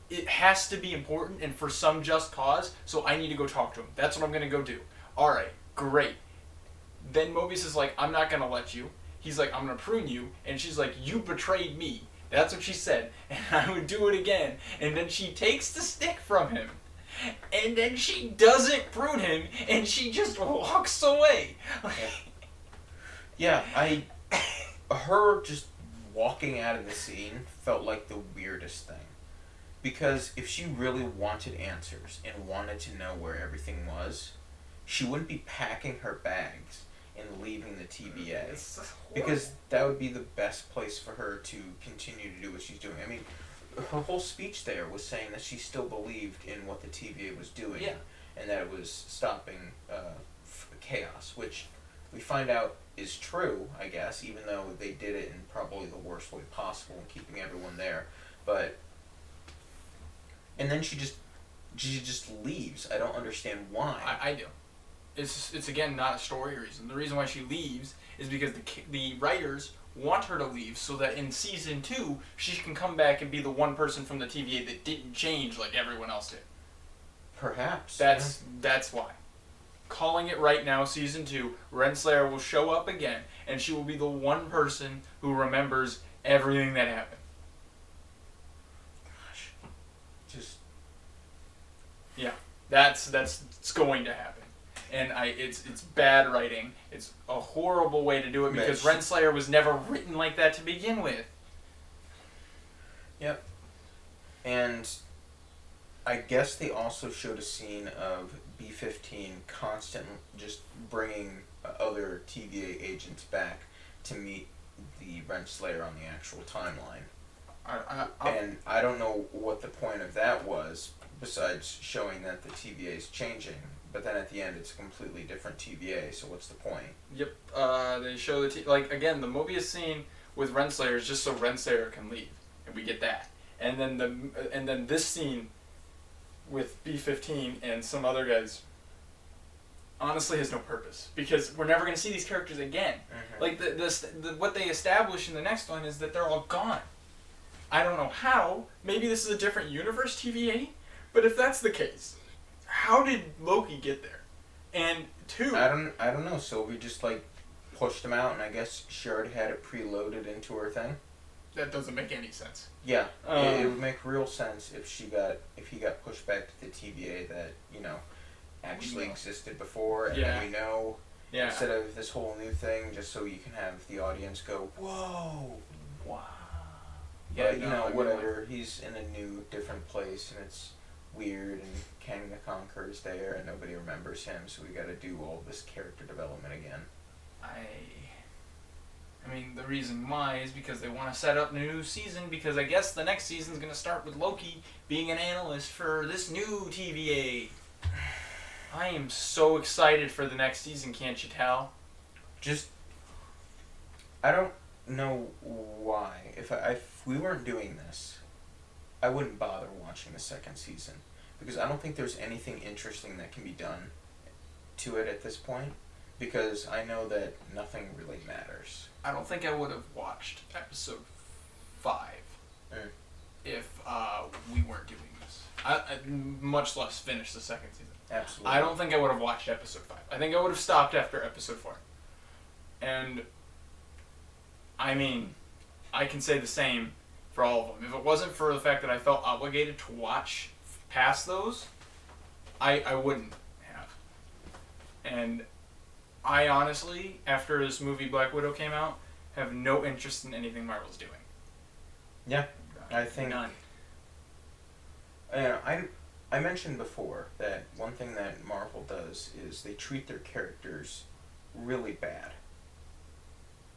Speaker 2: it has to be important and for some just cause, so I need to go talk to him. That's what I'm gonna go do. Alright, great. Then Mobius is like, I'm not gonna let you. He's like, I'm gonna prune you. And she's like, you betrayed me. That's what she said. And I would do it again. And then she takes the stick from him. And then she doesn't prune him, and she just walks away.
Speaker 1: Yeah, her just walking out of the scene felt like the weirdest thing. Because if she really wanted answers and wanted to know where everything was, she wouldn't be packing her bags and leaving the TVA. Because that would be the best place for her to continue to do what she's doing. I mean, her whole speech there was saying that she still believed in what the TVA was doing, and that it was stopping chaos, which we find out is true, I guess, even though they did it in probably the worst way possible, keeping everyone there. But and then she just leaves. I don't understand why.
Speaker 2: I do. It's again not a story reason. The reason why she leaves is because the writers want her to leave so that in season 2 she can come back and be the one person from the TVA that didn't change like everyone else did.
Speaker 1: Perhaps.
Speaker 2: That's why. Calling it right now, season 2, Renslayer will show up again, and she will be the one person who remembers everything that happened.
Speaker 1: Gosh. Just.
Speaker 2: Yeah, that's going to happen. And it's bad writing. It's a horrible way to do it because Renslayer was never written like that to begin with.
Speaker 1: Yep. And I guess they also showed a scene of B-15 constantly just bringing other TVA agents back to meet the Renslayer on the actual timeline. And I don't know what the point of that was, besides showing that the TVA is changing. But then at the end, it's a completely different TVA, so what's the point?
Speaker 2: Yep. They show again, the Mobius scene with Renslayer is just so Renslayer can leave, and we get that. And then this scene with B-15 and some other guys honestly has no purpose, because we're never going to see these characters again.
Speaker 1: Mm-hmm.
Speaker 2: Like what they establish in the next one is that they're all gone. I don't know how. Maybe this is a different universe TVA, but if that's the case, how did Loki get there? And two,
Speaker 1: I don't know. So we just like pushed him out, and I guess she already had it preloaded into her thing.
Speaker 2: that doesn't make any sense.
Speaker 1: Yeah, it would make real sense if he got pushed back to the TVA that actually existed before, and then we know instead of this whole new thing, just so you can have the audience go, whoa,
Speaker 2: Wow.
Speaker 1: yeah, whatever. He's in a new, different place, and it's weird, and Kang the Conqueror's there, and nobody remembers him, so we got to do all this character development again.
Speaker 2: I mean, the reason why is because they want to set up a new season, because I guess the next season's going to start with Loki being an analyst for this new TVA. I am so excited for the next season, can't you tell?
Speaker 1: I don't know why. If we weren't doing this, I wouldn't bother watching the second season, because I don't think there's anything interesting that can be done to it at this point, because I know that nothing really matters.
Speaker 2: I don't think I would have watched episode 5 if we weren't doing this. I much less finish the second season.
Speaker 1: Absolutely.
Speaker 2: I don't think I would have watched episode 5. I think I would have stopped after episode 4. And I mean, I can say the same for all of them. If it wasn't for the fact that I felt obligated to watch past those, I wouldn't have. And I honestly, after this movie Black Widow came out, have no interest in anything Marvel's doing.
Speaker 1: Yeah, I think
Speaker 2: none.
Speaker 1: I mentioned before that one thing that Marvel does is they treat their characters really bad.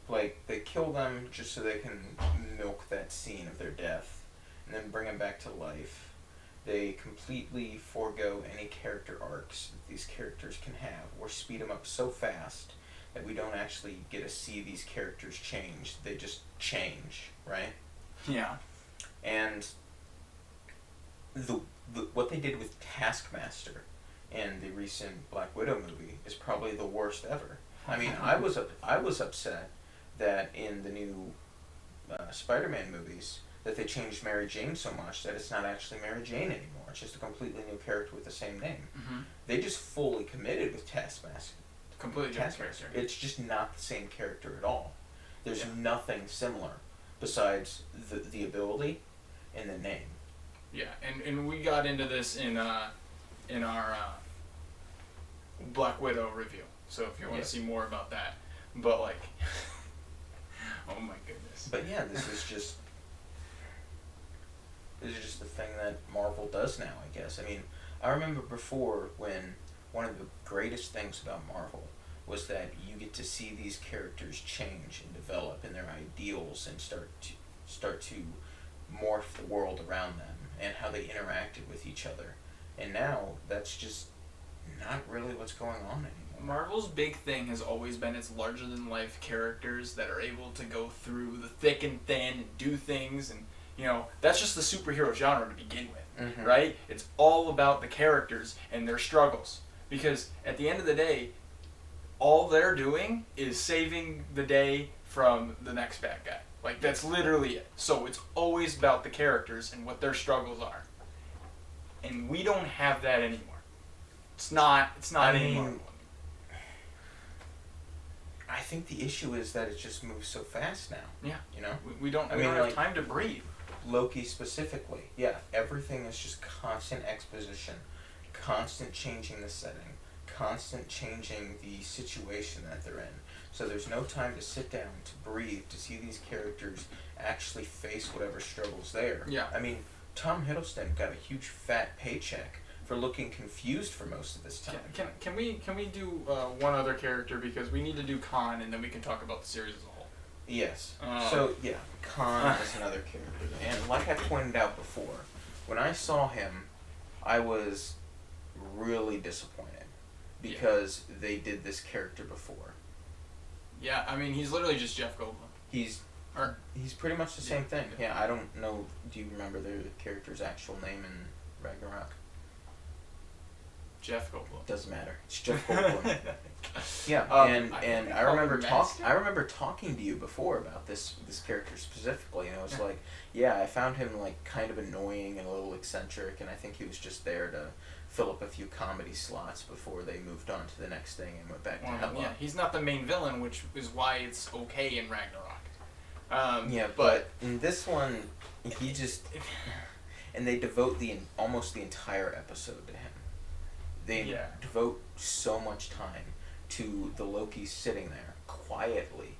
Speaker 1: Like, they kill them just so they can milk that scene of their death and then bring them back to life. They completely forego any character arcs that these characters can have, or speed them up so fast that we don't actually get to see these characters change. They just change, right?
Speaker 2: Yeah.
Speaker 1: And what they did with Taskmaster in the recent Black Widow movie is probably the worst ever. I mean, I was upset that in the new Spider-Man movies that they changed Mary Jane so much that it's not actually Mary Jane anymore. It's just a completely new character with the same name.
Speaker 2: Mm-hmm.
Speaker 1: They just fully committed with Taskmaster.
Speaker 2: Completely different character.
Speaker 1: It's just not the same character at all. There's nothing similar besides the ability and the name.
Speaker 2: Yeah, and we got into this in our Black Widow review. So if you want to see more about that, but like, oh my goodness.
Speaker 1: But yeah, this is just the thing that Marvel does now, I guess. I mean, I remember before when one of the greatest things about Marvel was that you get to see these characters change and develop in their ideals and start to morph the world around them and how they interacted with each other. And now that's just not really what's going on anymore.
Speaker 2: Marvel's big thing has always been its larger-than-life characters that are able to go through the thick and thin and do things, and that's just the superhero genre to begin with, right? It's all about the characters and their struggles, because at the end of the day, all they're doing is saving the day from the next bad guy. Like, that's literally it. So it's always about the characters and what their struggles are. And we don't have that anymore. It's not anymore.
Speaker 1: I think the issue is that it just moves so fast now.
Speaker 2: Yeah. We don't
Speaker 1: like,
Speaker 2: have time to breathe.
Speaker 1: Loki specifically. Yeah, everything is just constant exposition, constant changing the setting, constant changing the situation that they're in. So there's no time to sit down, to breathe, to see these characters actually face whatever struggles there.
Speaker 2: Yeah.
Speaker 1: I mean, Tom Hiddleston got a huge fat paycheck for looking confused for most of this time.
Speaker 2: Can we do one other character, because we need to do Khan, and then we can talk about the series as a whole.
Speaker 1: Yes. So yeah, Khan is another character, and like I pointed out before, when I saw him, I was really disappointed because they did this character before.
Speaker 2: Yeah, I mean, he's literally just Jeff Goldblum.
Speaker 1: He's pretty much the same thing. Yeah, I don't know. Do you remember the character's actual name in Ragnarok?
Speaker 2: Jeff Goldblum.
Speaker 1: Doesn't matter. It's Jeff Goldblum. Yeah, and I remember talking to you before about this character specifically, and I was like, yeah, I found him like kind of annoying and a little eccentric, and I think he was just there to fill up a few comedy slots before they moved on to the next thing and went back to Hela.
Speaker 2: Yeah, he's not the main villain, which is why it's okay in Ragnarok.
Speaker 1: Yeah, but in this one, he just and they devote almost the entire episode to him. They devote so much time to the Loki sitting there quietly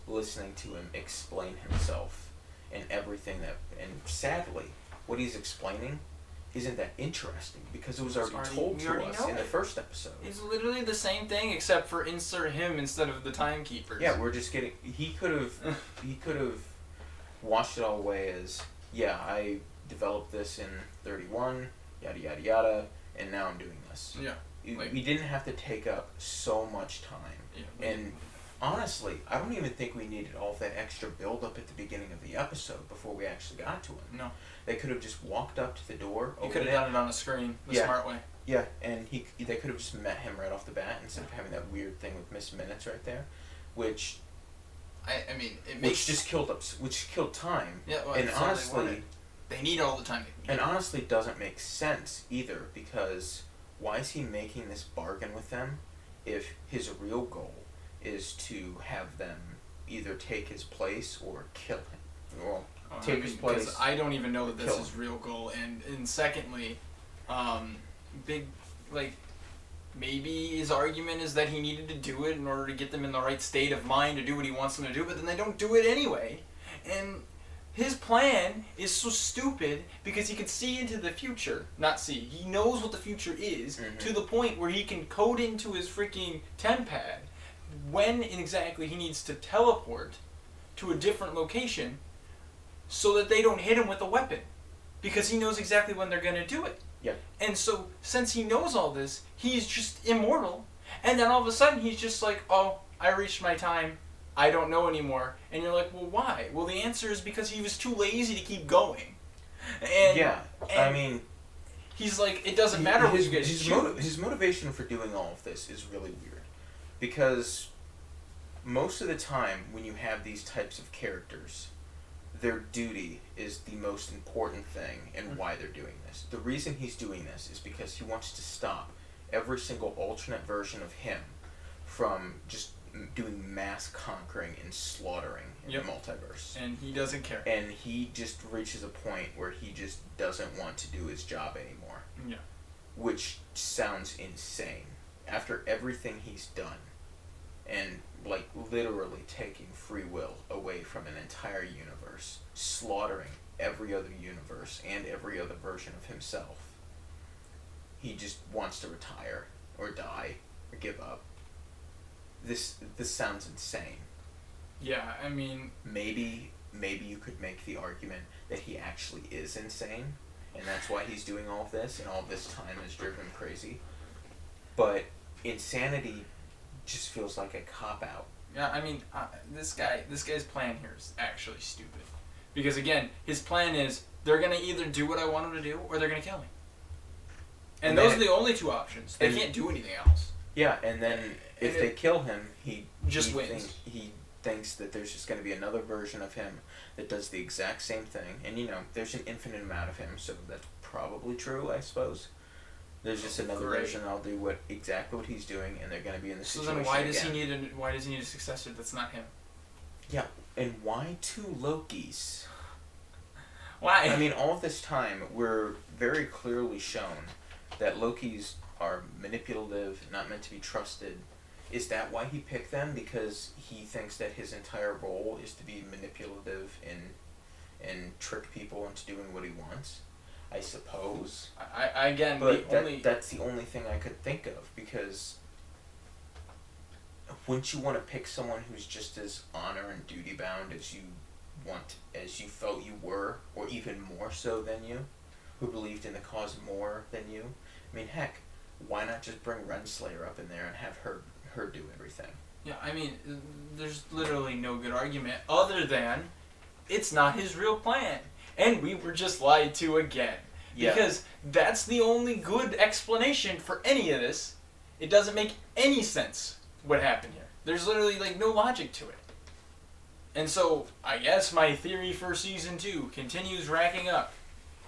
Speaker 1: listening to him explain himself and everything and sadly what he's explaining isn't that interesting because it was already told to us in the first episode.
Speaker 2: It's literally the same thing except for insert him instead of the timekeepers.
Speaker 1: Yeah, we're just getting he could have washed it all away as I developed this in 31 yada yada yada and now I'm doing this.
Speaker 2: Yeah.
Speaker 1: We didn't have to take up so much time. Yeah, and honestly, I don't even think we needed all of that extra build-up at the beginning of the episode before we actually got to him.
Speaker 2: No.
Speaker 1: They could have just walked up to the door.
Speaker 2: You could have done it on a screen the smart way.
Speaker 1: Yeah, and they could have just met him right off the bat instead of having that weird thing with Miss Minutes right there, which just killed time.
Speaker 2: Yeah, well,
Speaker 1: and honestly,
Speaker 2: they need all the time.
Speaker 1: And honestly, doesn't make sense either because why is he making this bargain with them if his real goal is to have them either take his place or kill him? Well, take his place.
Speaker 2: Because I don't even know that this is real goal, and secondly, maybe his argument is that he needed to do it in order to get them in the right state of mind to do what he wants them to do, but then they don't do it anyway, and his plan is so stupid because he can see into the future. He knows what the future is to the point where he can code into his freaking tempad when exactly he needs to teleport to a different location so that they don't hit him with a weapon because he knows exactly when they're going to do it.
Speaker 1: Yeah.
Speaker 2: And so since he knows all this, he's just immortal. And then all of a sudden he's just like, oh, I reached my time. I don't know anymore. And you're like, well, why? Well, the answer is because he was too lazy to keep going. I mean, he's like, it doesn't matter what you guys choose.
Speaker 1: His motivation for doing all of this is really weird. Because most of the time when you have these types of characters, their duty is the most important thing and why they're doing this. The reason he's doing this is because he wants to stop every single alternate version of him from just doing mass conquering and slaughtering in the multiverse.
Speaker 2: And he doesn't care.
Speaker 1: And he just reaches a point where he just doesn't want to do his job anymore.
Speaker 2: Yeah.
Speaker 1: Which sounds insane. After everything he's done, and like literally taking free will away from an entire universe, slaughtering every other universe and every other version of himself, he just wants to retire or die or give up. This sounds insane.
Speaker 2: Yeah, I mean,
Speaker 1: maybe you could make the argument that he actually is insane, and that's why he's doing all of this, and all this time has driven him crazy. But insanity just feels like a cop-out.
Speaker 2: Yeah, I mean, this guy's plan here is actually stupid. Because again, his plan is they're gonna either do what I want them to do, or they're gonna kill me. And those are the only two options. They can't do anything else.
Speaker 1: Yeah, and then if they kill him, he
Speaker 2: wins.
Speaker 1: He thinks that there's just going to be another version of him that does the exact same thing. And, there's an infinite amount of him, so that's probably true, I suppose. There's just another version that'll do exactly what he's doing, and they're going to be in the situation
Speaker 2: again. So then why does he need a successor that's not him?
Speaker 1: Yeah, and why two Lokis?
Speaker 2: Why?
Speaker 1: I mean, all of this time, we're very clearly shown that Lokis are manipulative, not meant to be trusted. Is that why he picked them? Because he thinks that his entire role is to be manipulative and trick people into doing what he wants? I suppose.
Speaker 2: I again,
Speaker 1: But
Speaker 2: the only...
Speaker 1: that's the only thing I could think of, because wouldn't you want to pick someone who's just as honor and duty bound as you felt you were, or even more so than you, who believed in the cause more than you? I mean, heck, why not just bring Renslayer up in there and have her do everything?
Speaker 2: Yeah, I mean, there's literally no good argument other than it's not his real plan. And we were just lied to again.
Speaker 1: Yeah.
Speaker 2: Because that's the only good explanation for any of this. It doesn't make any sense what happened here. There's literally, like, no logic to it. And so, I guess my theory for Season 2 continues racking up.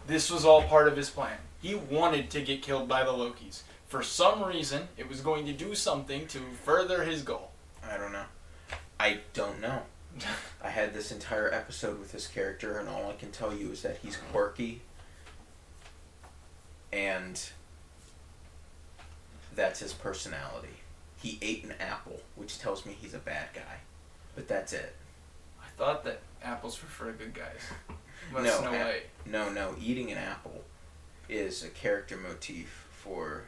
Speaker 2: This was all part of his plan. He wanted to get killed by the Lokis. For some reason, it was going to do something to further his goal.
Speaker 1: I don't know. I don't know. I had this entire episode with this character, and all I can tell you is that he's quirky, and that's his personality. He ate an apple, which tells me he's a bad guy. But that's it.
Speaker 2: I thought that apples were for good guys. But
Speaker 1: No,
Speaker 2: no way.
Speaker 1: No. Eating an apple is a character motif for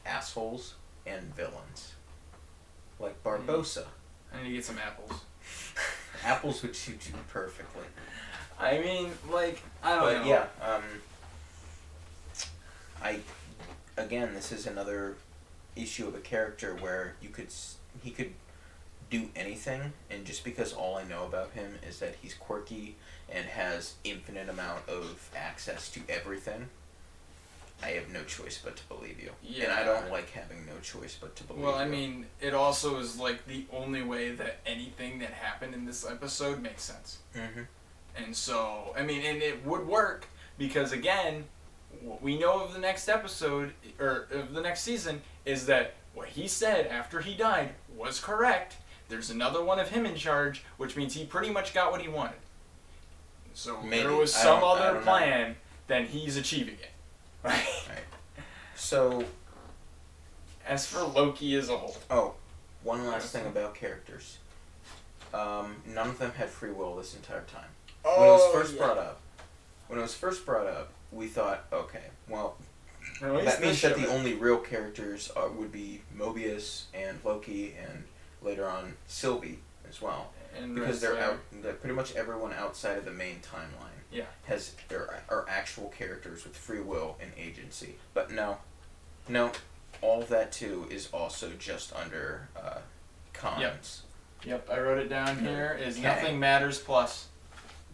Speaker 1: assholes and villains. Like Barbossa.
Speaker 2: I need to get some apples.
Speaker 1: Apples would suit you perfectly.
Speaker 2: I mean, like, I don't know.
Speaker 1: But yeah, again, this is another issue of a character where he could do anything, and just because all I know about him is that he's quirky and has infinite amount of access to everything, I have no choice but to believe you.
Speaker 2: Yeah.
Speaker 1: And I don't like having no choice but to believe you.
Speaker 2: Well, I mean, it also is like the only way that anything that happened in this episode makes sense.
Speaker 1: Mm-hmm.
Speaker 2: And so, I mean, and it would work because, again, what we know of the next episode, or of the next season, is that what he said after he died was correct. There's another one of him in charge, which means he pretty much got what he wanted. So
Speaker 1: Maybe.
Speaker 2: there was some other plan, then he's achieving it. Right?
Speaker 1: So,
Speaker 2: as for Loki as a whole.
Speaker 1: oh, one last thing about characters. None of them had free will this entire time. When it was first brought up, we thought, okay, well, that means that the only real characters would be Mobius and Loki, and later on Sylvie as well,
Speaker 2: And
Speaker 1: because pretty much everyone outside of the main timeline are actual characters with free will and agency. But no, all of that too is also just under cons.
Speaker 2: Yep, I wrote it down here. Is
Speaker 1: Okay.
Speaker 2: nothing matters plus.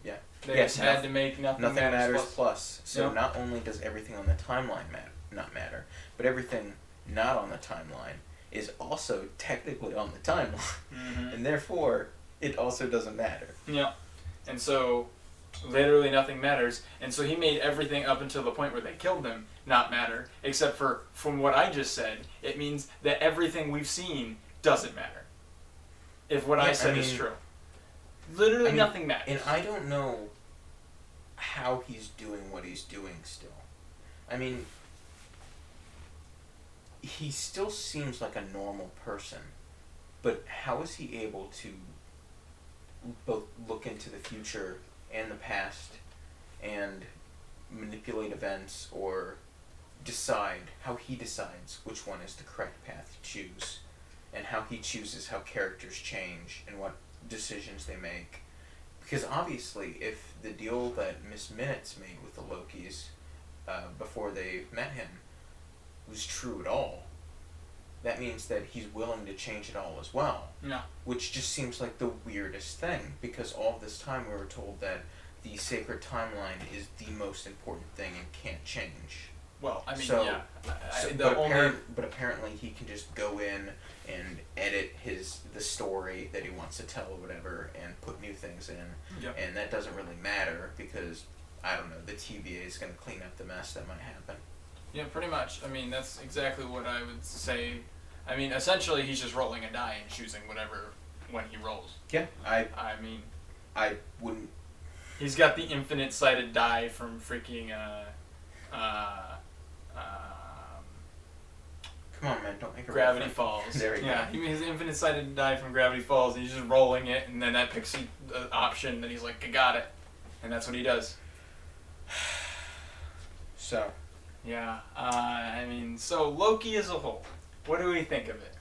Speaker 1: Yeah.
Speaker 2: They
Speaker 1: Yes,
Speaker 2: just had to make nothing matters
Speaker 1: plus. So
Speaker 2: Yep.
Speaker 1: not only does everything on the timeline not matter, but everything not on the timeline is also technically on the timeline, and therefore it also doesn't matter.
Speaker 2: Yep. And so, literally nothing matters. And so he made everything up until the point where they killed him not matter, except for, from what I just said, it means that everything we've seen doesn't matter. If what I said is true. Literally nothing matters.
Speaker 1: And I don't know how he's doing what he's doing still. I mean, he still seems like a normal person, but how is he able to both look into the future and the past and manipulate events, or how he decides which one is the correct path to choose, and how he chooses how characters change and what decisions they make? Because obviously, if the deal that Miss Minutes made with the Lokis before they met him was true at all, that means that he's willing to change it all as well.
Speaker 2: No.
Speaker 1: Which just seems like the weirdest thing, because all this time we were told that the sacred timeline is the most important thing and can't change.
Speaker 2: Well, I mean,
Speaker 1: So-
Speaker 2: yeah.
Speaker 1: But apparently he can just go in and edit the story that he wants to tell or whatever and put new things in.
Speaker 2: Yep.
Speaker 1: And that doesn't really matter because, I don't know, the TVA is going to clean up the mess that might happen.
Speaker 2: Yeah, pretty much. I mean, that's exactly what I would say. I mean, essentially, he's just rolling a die and choosing whatever when he rolls.
Speaker 1: Yeah, I
Speaker 2: mean,
Speaker 1: I wouldn't...
Speaker 2: He's got the infinite-sided die from freaking,
Speaker 1: Come on, man, don't make a
Speaker 2: Gravity
Speaker 1: reference.
Speaker 2: Falls.
Speaker 1: There we go.
Speaker 2: Yeah, he has infinite-sided die from Gravity Falls, and he's just rolling it, and then that picks the option, and he's like, I got it. And that's what he does.
Speaker 1: So,
Speaker 2: Yeah. I mean, so Loki as a whole, what do we think of it?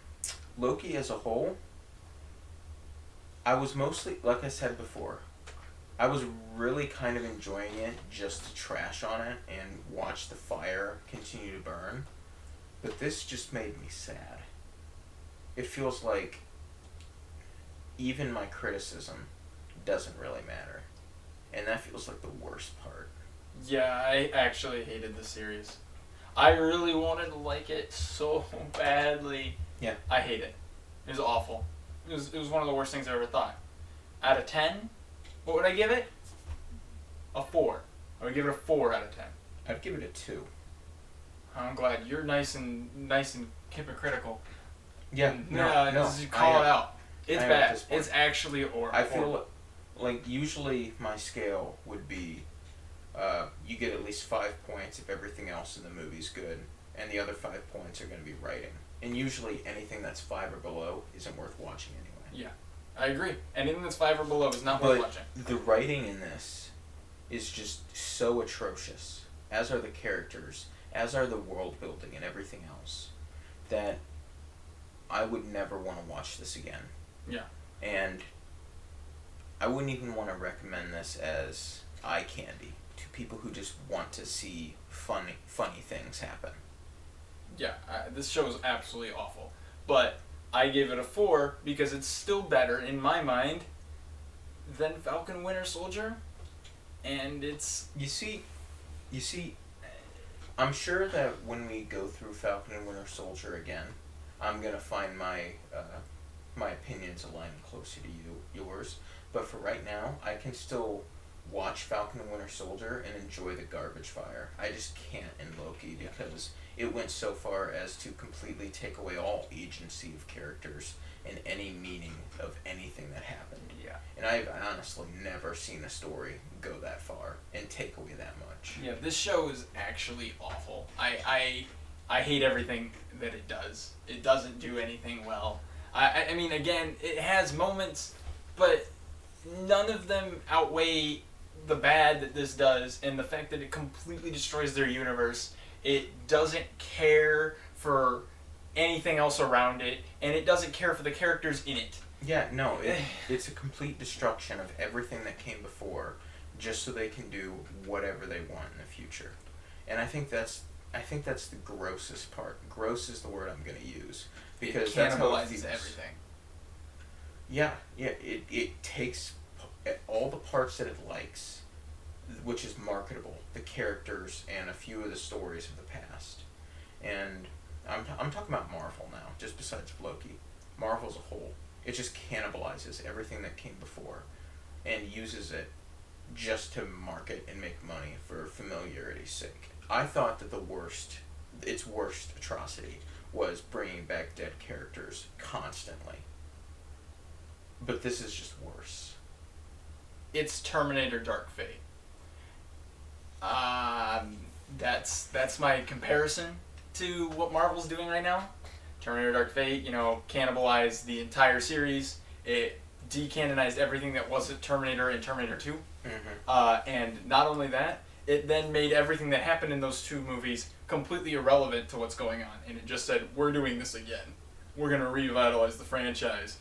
Speaker 1: Loki as a whole, I was mostly, like I said before, I was really kind of enjoying it just to trash on it and watch the fire continue to burn. But this just made me sad. It feels like even my criticism doesn't really matter. And that feels like the worst part.
Speaker 2: Yeah, I actually hated the series. I really wanted to like it so badly.
Speaker 1: Yeah.
Speaker 2: I hate it. It was awful. It was one of the worst things I ever thought. Out of 10, what would I give it? A 4. I would give it a 4 out of 10.
Speaker 1: I'd give it a 2.
Speaker 2: I'm glad you're nice and hypocritical.
Speaker 1: Yeah,
Speaker 2: No,
Speaker 1: no.
Speaker 2: You call it out. It's
Speaker 1: I am at
Speaker 2: bad.
Speaker 1: this point.
Speaker 2: It's actually horrible.
Speaker 1: I feel like usually my scale would be you get at least 5 points if everything else in the movie's good, and the other 5 points are going to be writing. And usually anything that's 5 or below isn't worth watching anyway.
Speaker 2: Yeah, I agree. Anything that's 5 or below is not worth watching.
Speaker 1: The writing in this is just so atrocious, as are the characters, as are the world building and everything else, that I would never want to watch this again.
Speaker 2: Yeah.
Speaker 1: And I wouldn't even want to recommend this as eye candy to people who just want to see funny things happen.
Speaker 2: Yeah, this show is absolutely awful. But I give it a 4 because it's still better, in my mind, than Falcon Winter Soldier. And it's...
Speaker 1: You see, I'm sure that when we go through Falcon and Winter Soldier again, I'm going to find my opinions align closer to yours. But for right now, I can still watch Falcon and Winter Soldier and enjoy the garbage fire. I just can't in Loki because it went so far as to completely take away all agency of characters and any meaning of anything that happened.
Speaker 2: Yeah.
Speaker 1: And I've honestly never seen a story go that far and take away that much.
Speaker 2: Yeah, this show is actually awful. I hate everything that it does. It doesn't do anything well. I mean, again, it has moments, but none of them outweigh the bad that this does, and the fact that it completely destroys their universe. It doesn't care for anything else around it, and it doesn't care for the characters in it.
Speaker 1: Yeah, no, it's a complete destruction of everything that came before, just so they can do whatever they want in the future. And I think that's the grossest part. Gross is the word I'm going to use because that's how it feels.
Speaker 2: Everything.
Speaker 1: Yeah, it takes all the parts that it likes, which is marketable, the characters and a few of the stories of the past. And I'm talking about Marvel now, just besides Loki. Marvel as a whole. It just cannibalizes everything that came before and uses it just to market and make money for familiarity's sake. I thought that its worst atrocity was bringing back dead characters constantly. But this is just worse.
Speaker 2: It's Terminator Dark Fate. That's my comparison to what Marvel's doing right now. Terminator Dark Fate, cannibalized the entire series. It decanonized everything that wasn't Terminator in Terminator 2.
Speaker 1: Mm-hmm.
Speaker 2: And not only that, it then made everything that happened in those two movies completely irrelevant to what's going on. And it just said, we're doing this again. We're going to revitalize the franchise.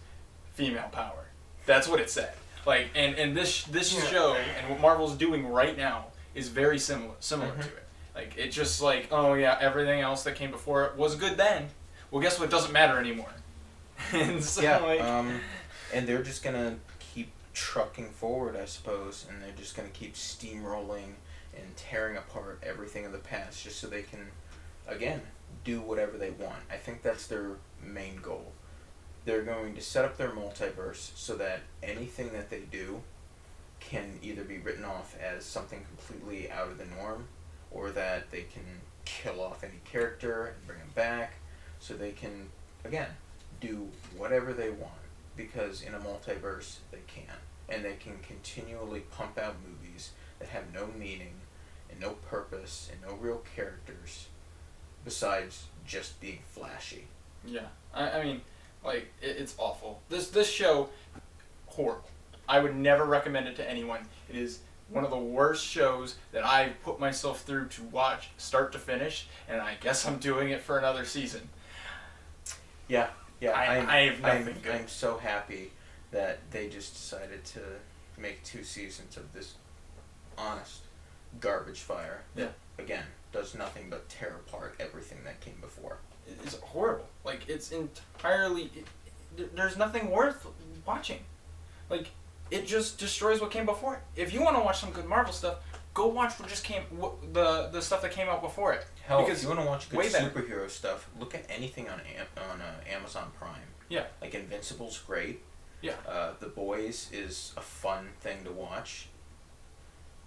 Speaker 2: Female power. That's what it said. And this show and what Marvel's doing right now is very similar
Speaker 1: mm-hmm.
Speaker 2: to it. It's just oh yeah, everything else that came before it was good then. Well, guess what? It doesn't matter anymore. And so,
Speaker 1: and they're just gonna keep trucking forward, I suppose, and they're just gonna keep steamrolling and tearing apart everything of the past just so they can, again, do whatever they want. I think that's their main goal. They're going to set up their multiverse so that anything that they do can either be written off as something completely out of the norm, or that they can kill off any character and bring them back, so they can, again, do whatever they want, because in a multiverse they can. And they can continually pump out movies that have no meaning and no purpose and no real characters besides just being flashy.
Speaker 2: Yeah. I mean, it's awful. This show, horrible. I would never recommend it to anyone. It is one of the worst shows that I've put myself through to watch start to finish, and I guess I'm doing it for another season.
Speaker 1: Yeah,
Speaker 2: I have nothing good.
Speaker 1: I'm so happy that they just decided to make 2 seasons of this honest garbage fire.
Speaker 2: Yeah.
Speaker 1: Again, does nothing but tear apart everything that came before.
Speaker 2: It's horrible. Like, it's entirely... there's nothing worth watching. Like, it just destroys what came before it. If you want to watch some good Marvel stuff, go watch what just came... the stuff that came out before it.
Speaker 1: Hell,
Speaker 2: because
Speaker 1: if you want to watch good
Speaker 2: way better.
Speaker 1: superhero stuff, look at anything on Amazon Prime.
Speaker 2: Yeah.
Speaker 1: Like, Invincible's great.
Speaker 2: Yeah.
Speaker 1: The Boys is a fun thing to watch.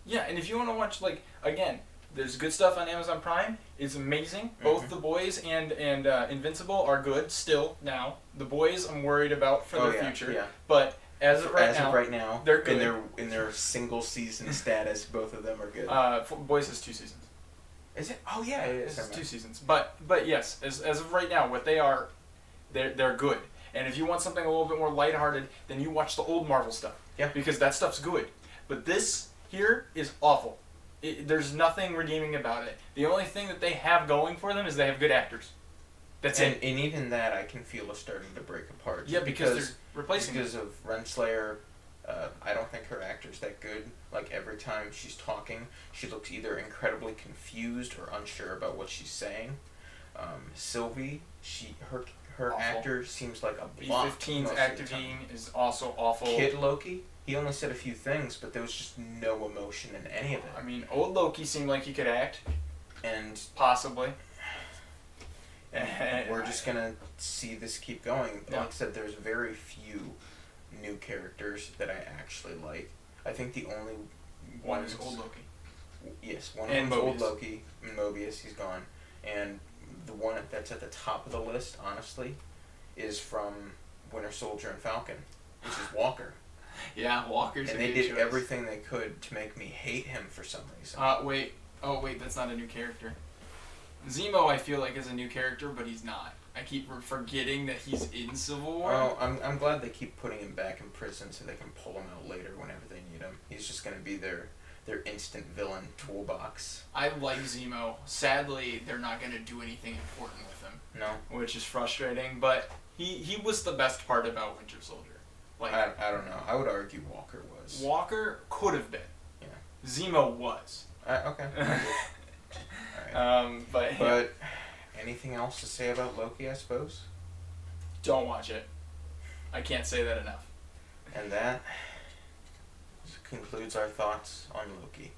Speaker 2: Yeah, and if you want to watch, like, again, there's good stuff on Amazon Prime. It's amazing. Both The Boys and Invincible are good still now. The Boys I'm worried about for their future.
Speaker 1: Yeah.
Speaker 2: But as of right now,
Speaker 1: they're
Speaker 2: good.
Speaker 1: In their single season status, both of them are good.
Speaker 2: Boys has 2 seasons.
Speaker 1: Is it? Oh yeah, it is.
Speaker 2: It's 2 seasons. But yes, as of right now, what they are, they're good. And if you want something a little bit more lighthearted, then you watch the old Marvel stuff.
Speaker 1: Yeah.
Speaker 2: Because that stuff's good. But this here is awful. There's nothing redeeming about it. The only thing that they have going for them is they have good actors. That's it.
Speaker 1: And even that I can feel is starting to break apart.
Speaker 2: Yeah, because they're replacing
Speaker 1: because of Renslayer. I don't think her actor's that good. Like, every time she's talking, she looks either incredibly confused or unsure about what she's saying. Sylvie, her
Speaker 2: Awful.
Speaker 1: Actor seems like a block.
Speaker 2: B15's acting is also awful.
Speaker 1: Kid Loki, he only said a few things, but there was just no emotion in any of it.
Speaker 2: I mean, old Loki seemed like he could act.
Speaker 1: And
Speaker 2: possibly.
Speaker 1: And we're just gonna see this keep going.
Speaker 2: Yeah.
Speaker 1: Like I said, there's very few new characters that I actually like. I think the only
Speaker 2: one is old Loki.
Speaker 1: Yes, one of them is old Loki. Mobius, he's gone. And the one that's at the top of the list, honestly, is from Winter Soldier and Falcon, which is Walker.
Speaker 2: Yeah, Walker's
Speaker 1: and
Speaker 2: a
Speaker 1: they
Speaker 2: good
Speaker 1: did
Speaker 2: choice.
Speaker 1: everything they could to make me hate him for some reason.
Speaker 2: Wait, that's not a new character. Zemo, I feel like, is a new character, but he's not. I keep forgetting that he's in Civil War.
Speaker 1: Oh, I'm glad they keep putting him back in prison so they can pull him out later whenever they need him. He's just going to be their instant villain toolbox.
Speaker 2: I like Zemo. Sadly, they're not going to do anything important with him.
Speaker 1: No.
Speaker 2: Which is frustrating, but he was the best part about Winter Soldier. Like,
Speaker 1: I don't know. I would argue Walker was.
Speaker 2: Walker could have been.
Speaker 1: Yeah.
Speaker 2: Zemo was.
Speaker 1: Okay. All right.
Speaker 2: But
Speaker 1: anything else to say about Loki, I suppose?
Speaker 2: Don't watch it. I can't say that enough.
Speaker 1: And that concludes our thoughts on Loki.